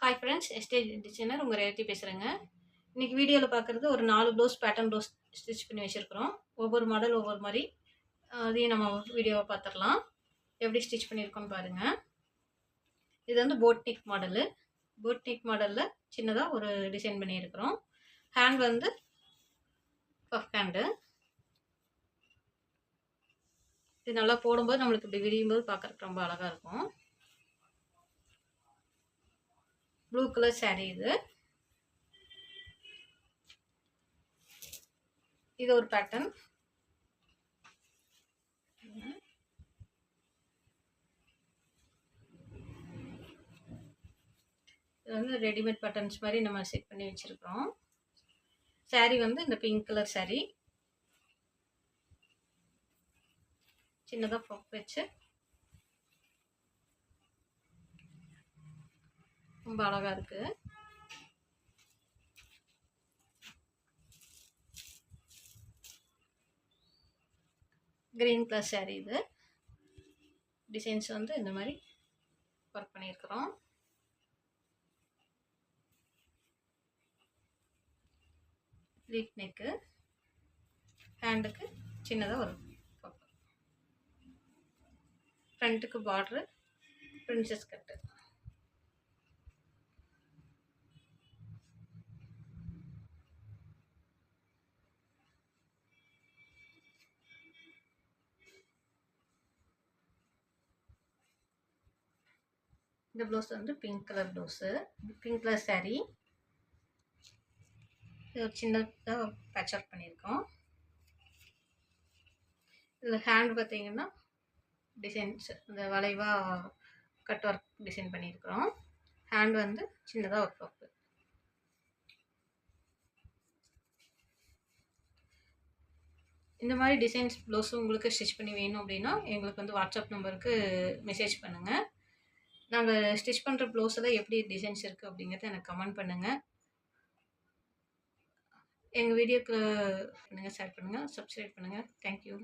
Hi friends, எஸ்டேஜ் designer உங்கள் ரேவதி பேசுகிறேங்க. இன்றைக்கி வீடியோவில் பார்க்குறது ஒரு 4 ப்ளவுஸ் பேட்டர்ன் ப்ளவுஸ் ஸ்டிச் பண்ணி வச்சுருக்குறோம். ஒவ்வொரு மாடல் ஒவ்வொரு மாதிரி. அதையும் நம்ம வீடியோவை பார்த்துடலாம். எப்படி ஸ்டிச் பண்ணியிருக்கோன்னு பாருங்கள். இது வந்து போட்னிக் மாடலு. போட்னிக் மாடலில் சின்னதாக ஒரு டிசைன் பண்ணியிருக்கிறோம். ஹேண்ட் வந்து பஃப் ஹேண்டு. இது நல்லா போடும்போது நம்மளுக்கு இப்படி விரியும்போது பார்க்குறதுக்கு ரொம்ப அழகாக இருக்கும். ப்ளூ கலர் சாரீ இது. இது ஒரு பேட்டர்ன். இது வந்து ரெடிமேட் பேட்டர்ன்ஸ் மாதிரி நம்ம செட் பண்ணி வச்சுருக்கிறோம். சாரீ வந்து இந்த பிங்க் கலர் சாரீ. சின்னதாக ஃப்ராக் வச்சு ரொம்ப அழகாக இருக்குது. கிரீன் கலர் சாரீ இது. டிசைன்ஸ் வந்து இந்த மாதிரி ஒர்க் பண்ணியிருக்கிறோம். Leaf neck. ஹேண்டுக்கு சின்னதாக ஒரு ஃப்ரண்ட்டுக்கு பார்டரு பிரின்சஸ் கட்டு. இந்த ப்ளவுஸ் வந்து pink colour blouse, pink colour sari. இது ஒரு சின்னதாக பேட்ச் ஒர்க் பண்ணியிருக்கோம். இதில் ஹேண்ட் பார்த்தீங்கன்னா டிசைன்ஸ் இந்த வளைவாக கட் ஒர்க் டிசைன் பண்ணியிருக்கிறோம். ஹேண்ட் வந்து சின்னதாக ஒரு ஃப்ராக்கு. இந்த மாதிரி டிசைன்ஸ் ப்ளவுஸும் உங்களுக்கு ஸ்டிச் பண்ணி வேணும் அப்படின்னா எங்களுக்கு வந்து வாட்ஸ்அப் நம்பருக்கு மெசேஜ் பண்ணுங்கள். நாங்கள் ஸ்டிச் பண்ணுற ப்ளவுஸில் எப்படி டிசைன்ஸ் இருக்குது அப்படிங்கிறத எனக்கு கமெண்ட் பண்ணுங்கள். எங்கள் வீடியோக்கு பண்ணுங்கள், ஷேர் பண்ணுங்கள், சப்ஸ்கிரைப் பண்ணுங்கள். தேங்க்யூ.